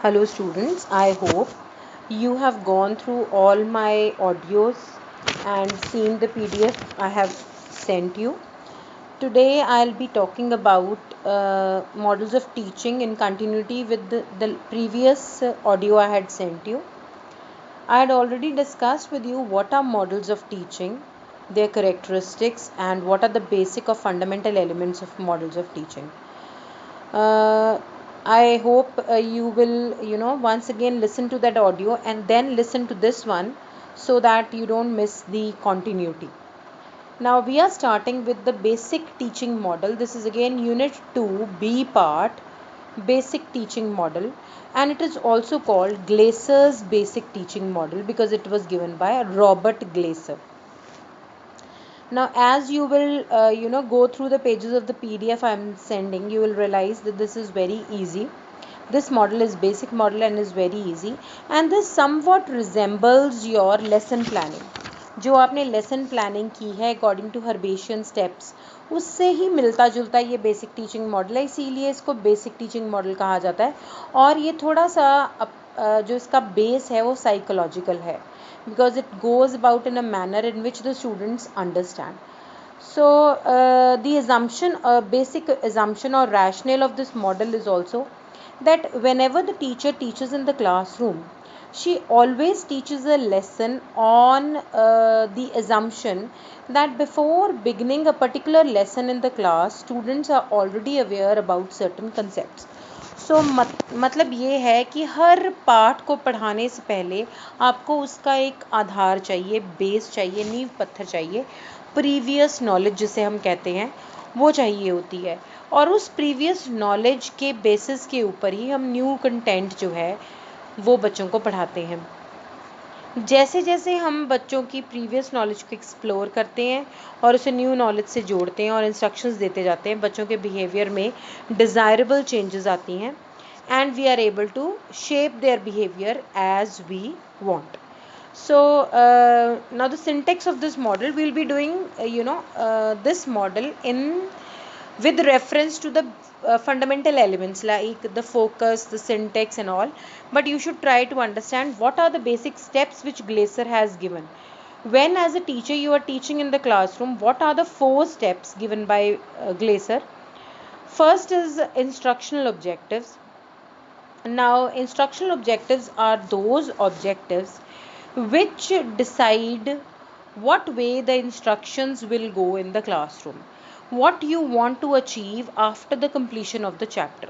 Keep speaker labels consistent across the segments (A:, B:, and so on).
A: Hello students, I hope you have gone through all my audios and seen the PDF I have sent you. Today I'll be talking about models of teaching in continuity with the previous audio I had sent you. I had already discussed with you what are models of teaching, their characteristics, and what are the basic or fundamental elements of models of teaching. uh, I hope you will, once again listen to that audio and then listen to this one so that you don't miss the continuity. Now we are starting with the basic teaching model. This is again unit 2 B part, basic teaching model, and it is also called Glaser's basic teaching model because it was given by Robert Glaser. Now as you will go through the pages of the PDF I am sending, you will realize that this is very easy. This model is basic model and is very easy, and this somewhat resembles your lesson planning. जो आपने lesson planning की है according to हर्बेशियन steps, उससे ही मिलता जुलता ये basic teaching model है, इसीलिए इसको बेसिक टीचिंग मॉडल कहा जाता है। और ये थोड़ा सा जो इसका बेस है वो साइकोलॉजिकल है, because it goes about in a manner in which the students understand. So the assumption, basic assumption or rationale of this model is also that whenever the teacher teaches in the classroom, she always teaches a lesson on the assumption that before beginning a particular lesson in the class, students are already aware about certain concepts. सो मतलब ये है कि हर पाठ को पढ़ाने से पहले आपको उसका एक आधार चाहिए, बेस चाहिए, नींव पत्थर चाहिए, प्रीवियस नॉलेज जिसे हम कहते हैं वो चाहिए होती है। और उस प्रीवियस नॉलेज के बेसिस के ऊपर ही हम न्यू कंटेंट जो है वो बच्चों को पढ़ाते हैं। जैसे जैसे हम बच्चों की प्रीवियस नॉलेज को एक्सप्लोर करते हैं और उसे न्यू नॉलेज से जोड़ते हैं और इंस्ट्रक्शंस देते जाते हैं, बच्चों के बिहेवियर में डिज़ायरेबल चेंजेस आती हैं and we are able to shape their behavior as we want. So now the syntax of this model, we'll be doing this model in with reference to the fundamental elements like the focus, the syntax and all, but you should try to understand what are the basic steps which Glaser has given. When as a teacher you are teaching in the classroom, what are the 4 steps given by Glaser? First is instructional objectives. Now, instructional objectives are those objectives which decide what way the instructions will go in the classroom, what you want to achieve after the completion of the chapter.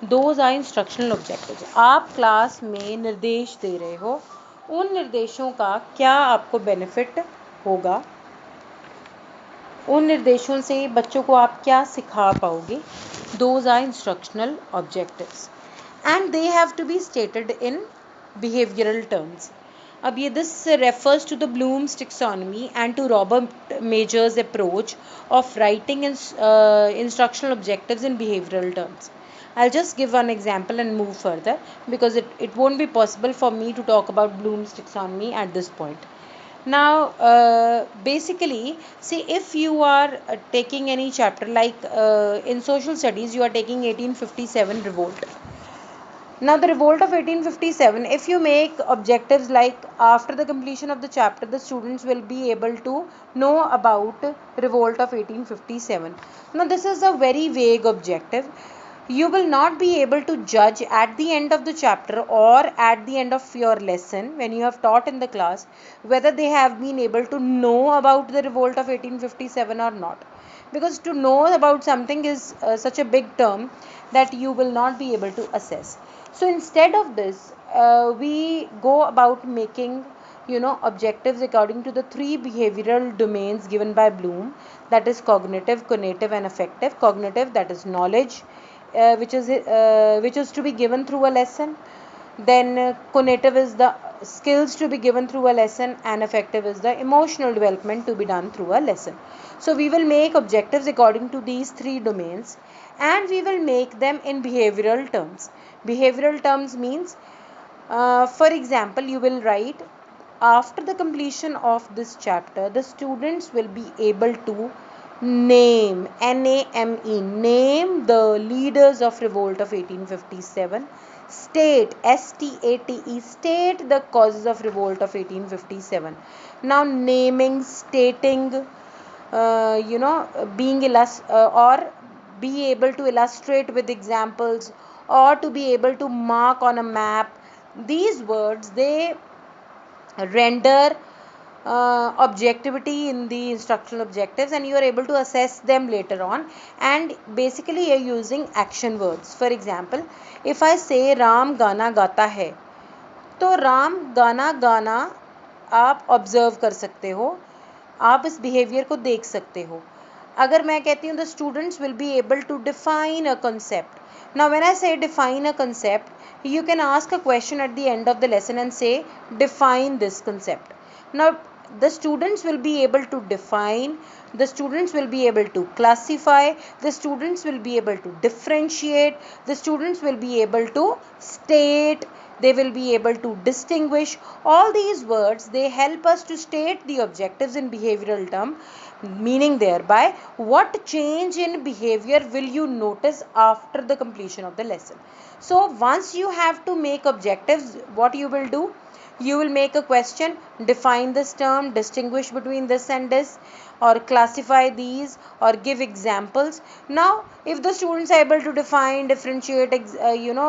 A: Those are instructional objectives. आप class में निर्देश दे रहे हो, उन निर्देशों का क्या आपको बेनिफिट होगा, उन निर्देशों से बच्चों को आप क्या सिखा पाओगे. Those are instructional objectives. And they have to be stated in behavioral terms. अब ये this refers to the Bloom's taxonomy and to Robert Major's approach of writing instructional objectives in behavioral terms. I'll just give one example and move further because it won't be possible for me to talk about Bloom's taxonomy at this point. Now basically, see, if you are taking any chapter like in social studies, you are taking 1857 revolt. Now the revolt of 1857, if you make objectives like after the completion of the chapter, the students will be able to know about revolt of 1857. Now this is a very vague objective. You will not be able to judge at the end of the chapter or at the end of your lesson when you have taught in the class whether they have been able to know about the revolt of 1857 or not, because to know about something is such a big term that you will not be able to assess. So instead of this, we go about making objectives according to the 3 behavioral domains given by Bloom, that is cognitive, conative and affective. Cognitive, that is knowledge, which is to be given through a lesson. Then conative is the skills to be given through a lesson, and affective is the emotional development to be done through a lesson. So we will make objectives according to these 3 domains, and we will make them in behavioral terms. Behavioral terms means, for example, you will write, after the completion of this chapter, the students will be able to name, name the leaders of revolt of 1857, State, S-T-A-T-E, state the causes of revolt of 1857. Now naming, stating, being or be able to illustrate with examples, or to be able to mark on a map, these words, they render objectivity in the instructional objectives, and you are able to assess them later on. And basically you're using action words. For example, if I say Ram गाना गाता है, तो राम गाना गाना आप observe कर सकते हो, आप इस बिहेवियर को देख सकते हो. अगर मैं कहती हूँ the students will be able to define a concept. Now when I say define a concept, you can ask a question at the end of the lesson and say define this concept. Now the students will be able to define, the students will be able to classify, the students will be able to differentiate, the students will be able to state, they will be able to distinguish. All these words, they help us to state the objectives in behavioral term, meaning thereby what change in behavior will you notice after the completion of the lesson. So once you have to make objectives, what you will do, you will make a question, define this term, distinguish between this and this, or classify these, or give examples. Now if the students are able to define, differentiate,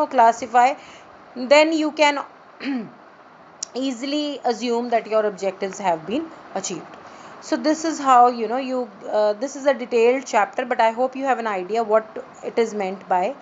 A: classify, then you can easily assume that your objectives have been achieved. So this is how this is a detailed chapter, but I hope you have an idea what it is meant by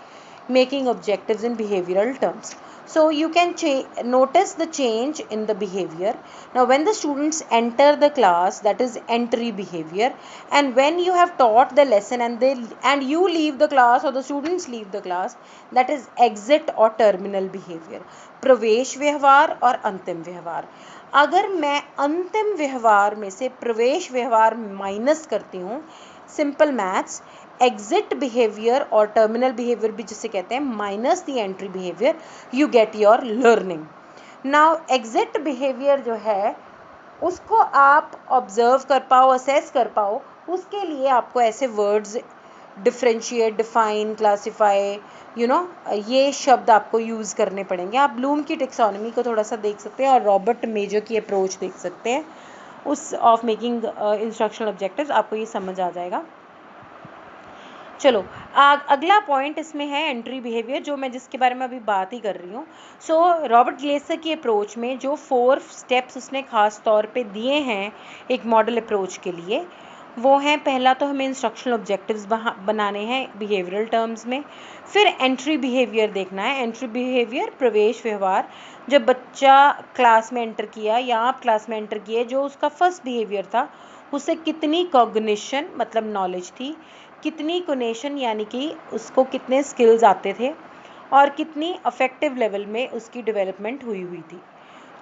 A: making objectives in behavioral terms. So you can notice the change in the behavior. Now when the students enter the class, that is entry behavior, and when you have taught the lesson and you leave the class, or the students leave the class, that is exit or terminal behavior. प्रवेश व्यवहार और अंतिम व्यवहार. अगर मैं अंतिम व्यवहार में से प्रवेश व्यवहार माइनस करती हूँ, सिंपल मैथ्स, एग्जिट बिहेवियर और टर्मिनल बिहेवियर भी जिसे कहते हैं, minus the entry behaviour, you get your learning. Now exit behaviour जो है उसको आप ऑब्जर्व कर पाओ, असेस कर पाओ, उसके लिए आपको ऐसे वर्ड्स डिफ्रेंशिएट, डिफाइन, क्लासीफाई, ये शब्द आपको यूज़ करने पड़ेंगे. आप ब्लूम की टेक्सोनॉमी को थोड़ा सा देख सकते हैं और रॉबर्ट मेजर की अप्रोच देख सकते हैं उस ऑफ मेकिंग इंस्ट्रक्शनल ऑब्जेक्टिव्स, आपको ये समझ आ जाएगा. चलो अगला पॉइंट इसमें है एंट्री बिहेवियर, जो मैं जिसके बारे में अभी बात ही कर रही हूँ. सो रॉबर्ट ग्लेसर की अप्रोच में जो 4 स्टेप्स उसने खास तौर पे दिए हैं एक मॉडल अप्रोच के लिए, वो हैं, पहला तो हमें इंस्ट्रक्शनल ऑब्जेक्टिव्स बनाने हैं बिहेवियरल टर्म्स में. फिर एंट्री बिहेवियर देखना है. एंट्री बिहेवियर प्रवेश व्यवहार, जब बच्चा क्लास में एंटर किया या आप क्लास में एंटर किए, जो उसका फर्स्ट बिहेवियर था उसे कितनी कॉग्निशन मतलब नॉलेज थी, कितनी कोनेशन यानी कि उसको कितने स्किल्स आते थे, और कितनी अफेक्टिव लेवल में उसकी डेवलपमेंट हुई थी.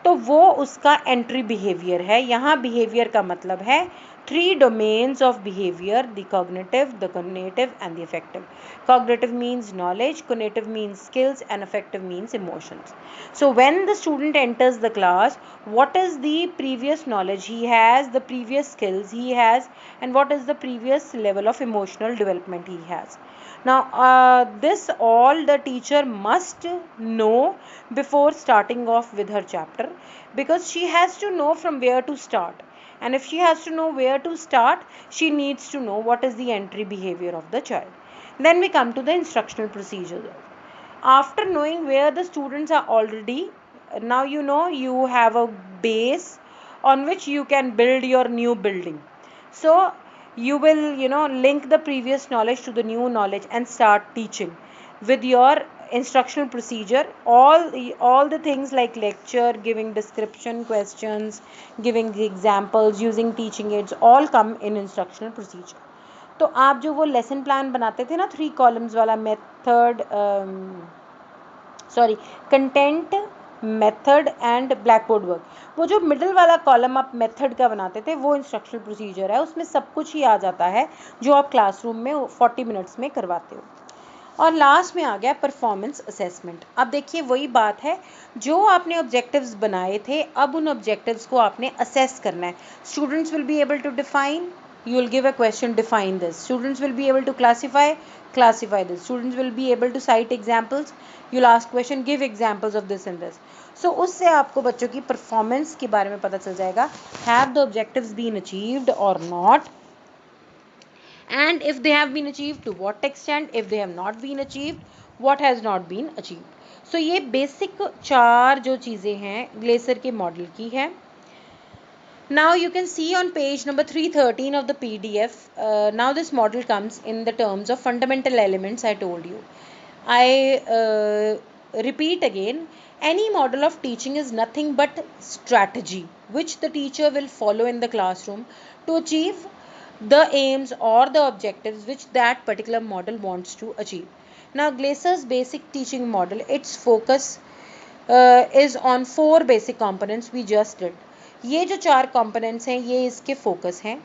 A: तो वो उसका एंट्री बिहेवियर है. यहाँ बिहेवियर का मतलब है 3 domains of behavior: the cognitive, the conative and the affective. Cognitive means knowledge, conative means skills, and affective means emotions. So when the student enters the class, what is the previous knowledge he has, the previous skills he has, and what is the previous level of emotional development he has. Now this all the teacher must know before starting off with her chapter, because she has to know from where to start, and if she has to know where to start, she needs to know what is the entry behavior of the child. Then we come to the instructional procedure. After knowing where the students are already, now you have a base on which you can build your new building. So you will link the previous knowledge to the new knowledge and start teaching with your instructional procedure. All the things like lecture, giving description, questions, giving the examples, using teaching aids, all come in instructional procedure. तो आप जो वो lesson plan बनाते थे ना 3 columns वाला, method, content, method and black board work, वो जो मिडिल वाला कॉलम आप मेथड का बनाते थे वो इंस्ट्रक्शनल प्रोसीजर है. उसमें सब कुछ ही आ जाता है जो आप क्लासरूम में 40 मिनट्स में करवाते हो. और लास्ट में आ गया परफॉर्मेंस असेसमेंट. अब देखिए वही बात है, जो आपने ऑब्जेक्टिव्स बनाए थे, अब उन ऑब्जेक्टिव्स को आपने असेस करना है. Students will be able to define, You will give a question, define this. Students will be able to classify this. Students will be able to cite examples. You'll ask question, give examples of this and this. So उससे आपको बच्चों की performance के बारे में पता चल जाएगा, have the objectives been achieved or not, and if they have been achieved, to what extent, if they have not been achieved, what has not been achieved. So ये बेसिक चार जो चीज़ें हैं ग्लेसर के मॉडल की है. Now you can see on page number 313 of the PDF. Now this model comes in the terms of fundamental elements I told you. I repeat again, any model of teaching is nothing but strategy which the teacher will follow in the classroom to achieve the aims or the objectives which that particular model wants to achieve. Now Glaser's basic teaching model, its focus is on four basic components we just did. ये जो चार components हैं ये इसके focus हैं: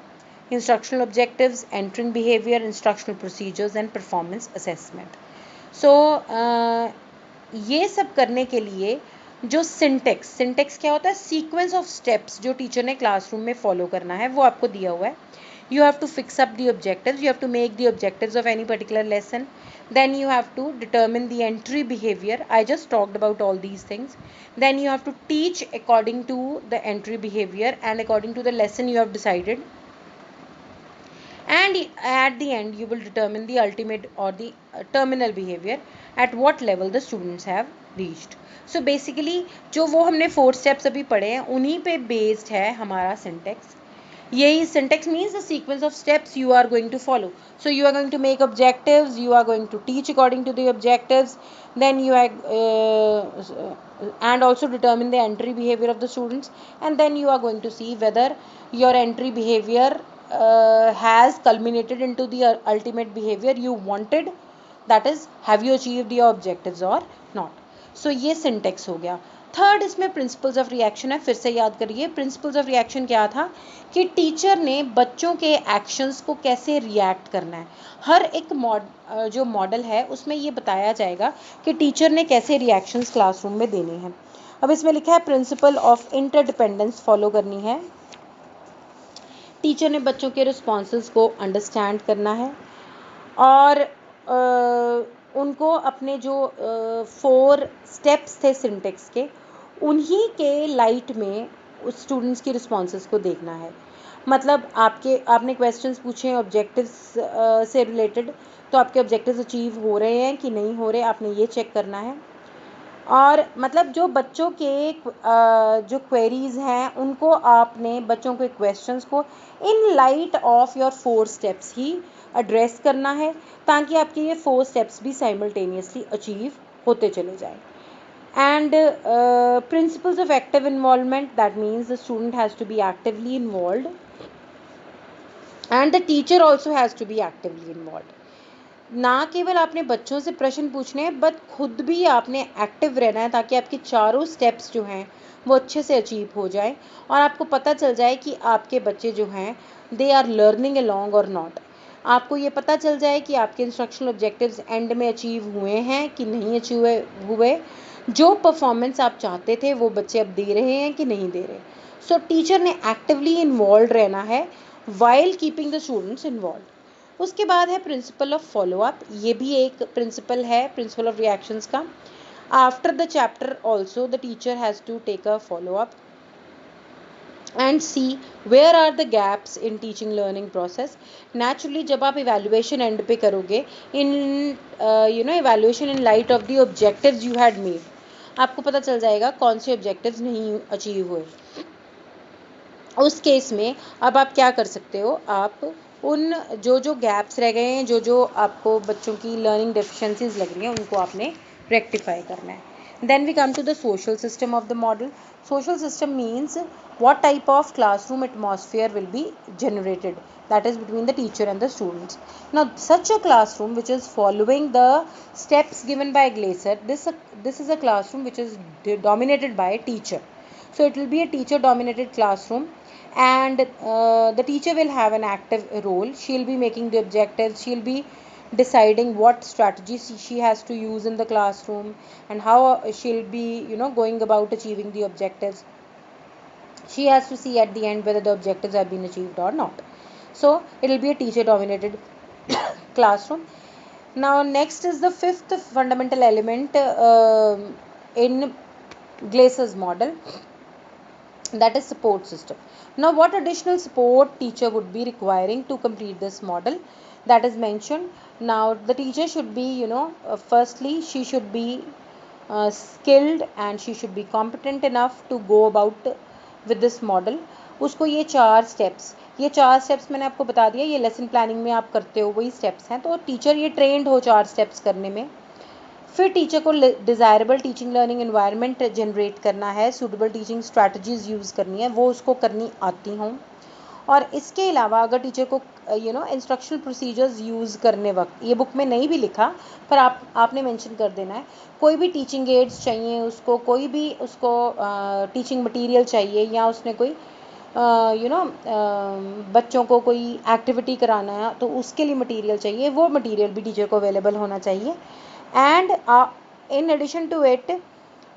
A: instructional objectives, entering behaviour, instructional procedures and performance assessment. So ये सब करने के लिए जो सिंटेक्स क्या होता है, सीक्वेंस ऑफ स्टेप्स जो टीचर ने क्लासरूम में फॉलो करना है वो आपको दिया हुआ है. You have to fix up the objectives, you have to make the objectives of any particular lesson, then you have to determine the entry behavior. I just talked about all these things. Then you have to teach according to the entry behavior and according to the lesson you have decided, and at the end you will determine the ultimate or the terminal behavior, at what level the students have reached. So basically जो वो हमने 4 steps अभी पढ़े हैं उन्हीं पे based है हमारा syntax. यही syntax means the sequence of steps you are going to follow. So you are going to make objectives, you are going to teach according to the objectives, then you are and also determine the entry behavior of the students, and then you are going to see whether your entry behavior has culminated into the ultimate behavior you wanted, that is have you achieved your objectives or not. So ये syntax हो गया. Third इसमें principles of reaction है. फिर से याद करिए, principles of reaction क्या था कि टीचर ने बच्चों के एक्शंस को कैसे रिएक्ट करना है. हर एक जो मॉडल है उसमें ये बताया जाएगा कि टीचर ने कैसे रिएक्शंस क्लासरूम में देने हैं. अब इसमें लिखा है प्रिंसिपल ऑफ इंटरडिपेंडेंस फॉलो करनी है. टीचर ने बच्चों के रिस्पॉन्सेस को अंडरस्टैंड करना है और उनको अपने जो 4 स्टेप्स थे सिंटेक्स के उन्हीं के लाइट में उस स्टूडेंट्स की रिस्पॉन्सेस को देखना है. मतलब आपने क्वेश्चंस पूछे ऑब्जेक्टिव्स से रिलेटेड, तो आपके ऑब्जेक्टिव्स अचीव हो रहे हैं कि नहीं हो रहे, आपने ये चेक करना है. और मतलब जो बच्चों के जो क्वेरीज हैं उनको आपने बच्चों के क्वेश्चंस को in light of your 4 steps he address करना है, ताकि आपके ये 4 स्टेप्स भी साइमल्टेनियसली अचीव होते चले जाएं. And principles of active involvement, that means the student has to be actively involved and the teacher also has to be actively involved. ना केवल आपने बच्चों से प्रश्न पूछने हैं बट खुद भी आपने एक्टिव रहना है, ताकि आपके चारों स्टेप्स जो हैं वो अच्छे से अचीव हो जाए और आपको पता चल जाए कि आपके बच्चे जो हैं दे आर लर्निंग अलोंग और नॉट. आपको ये पता चल जाए कि आपके इंस्ट्रक्शनल ऑब्जेक्टिव्स एंड में अचीव हुए हैं कि नहीं अचीव हुए, जो परफॉर्मेंस आप चाहते थे वो बच्चे अब दे रहे हैं कि नहीं दे रहे. सो टीचर ने एक्टिवली इन्वॉल्व रहना है while keeping the students involve. उसके बाद है प्रिंसिपल ऑफ फॉलोअप. ये भी एक प्रिंसिपल है प्रिंसिपल ऑफ रिएक्शंस का. After the chapter also the teacher has to take a followup and see where are the gaps in teaching learning process. Naturally जब आप evaluation end पे करोगे in evaluation in light of the objectives you had made, आपको पता चल जाएगा कौन से objectives नहीं अचीव हुए. उस केस में अब आप क्या कर सकते हो, आप उन जो गैप्स रह गए हैं, जो आपको बच्चों की लर्निंग डेफिशिएंसीज लग रही हैं उनको आपने रेक्टिफाई करना है. Then we come to the social system of the model. Social system means what type of classroom atmosphere will be generated, that is between the teacher and the students. Now such a classroom which is following the steps given by Glaser, this is a classroom which is dominated by a teacher. So it will be a teacher dominated classroom, and the teacher will have an active role. She'll be making the objectives, she'll be deciding what strategies she has to use in the classroom and how she'll be going about achieving the objectives. She has to see at the end whether the objectives have been achieved or not. So it will be a teacher dominated classroom. Now next is the fifth fundamental element in Glaser's model, that is support system. Now what additional support teacher would be requiring to complete this model, that is mentioned. Now the teacher should be, firstly she should be skilled and she should be competent enough to go about with this model. उसको ये चार steps मैंने आपको बता दिया, ये lesson planning में आप करते हो वही स्टेप्स हैं, तो टीचर ये ट्रेंड हो चार स्टेप्स करने में। फिर टीचर को desirable teaching learning environment generate करना है, सूटेबल टीचिंग स्ट्रैटेजीज यूज़ करनी है, वो उसको करनी आती हों। और इसके अलावा अगर टीचर को इंस्ट्रक्शनल प्रोसीजर्स यूज़ करने वक्त, ये बुक में नहीं भी लिखा पर आपने मेंशन कर देना है, कोई भी टीचिंग एड्स चाहिए उसको, कोई भी उसको टीचिंग मटेरियल चाहिए, या उसने कोई बच्चों को कोई एक्टिविटी कराना है तो उसके लिए मटेरियल चाहिए, वो मटेरियल भी टीचर को अवेलेबल होना चाहिए। And in addition to it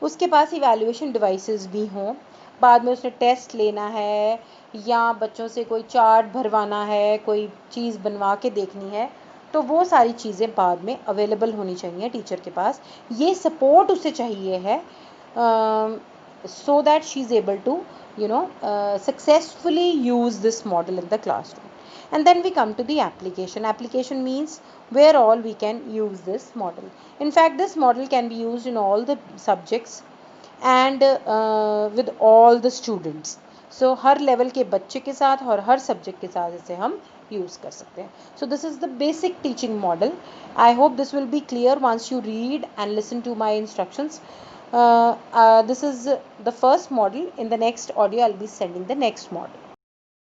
A: उसके पास इवैल्यूएशन डिवाइसेस भी हों, बाद में उसने टेस्ट लेना है या बच्चों से कोई चार्ट भरवाना है, कोई चीज़ बनवा के देखनी है, तो वो सारी चीज़ें बाद में अवेलेबल होनी चाहिए टीचर के पास। ये सपोर्ट उसे चाहिए है so that she is able to successfully use this model in the classroom. And then we come to the application means where all we can use this model. In fact this model can be used in all the subjects and with all the students. So her level के बच्चे के साथ और हर subject के साथ इसे हम use कर सकते हैं. So this is the basic teaching model. I hope this will be clear once you read and listen to my instructions. This is the first model. In the next audio I'll be sending the next model.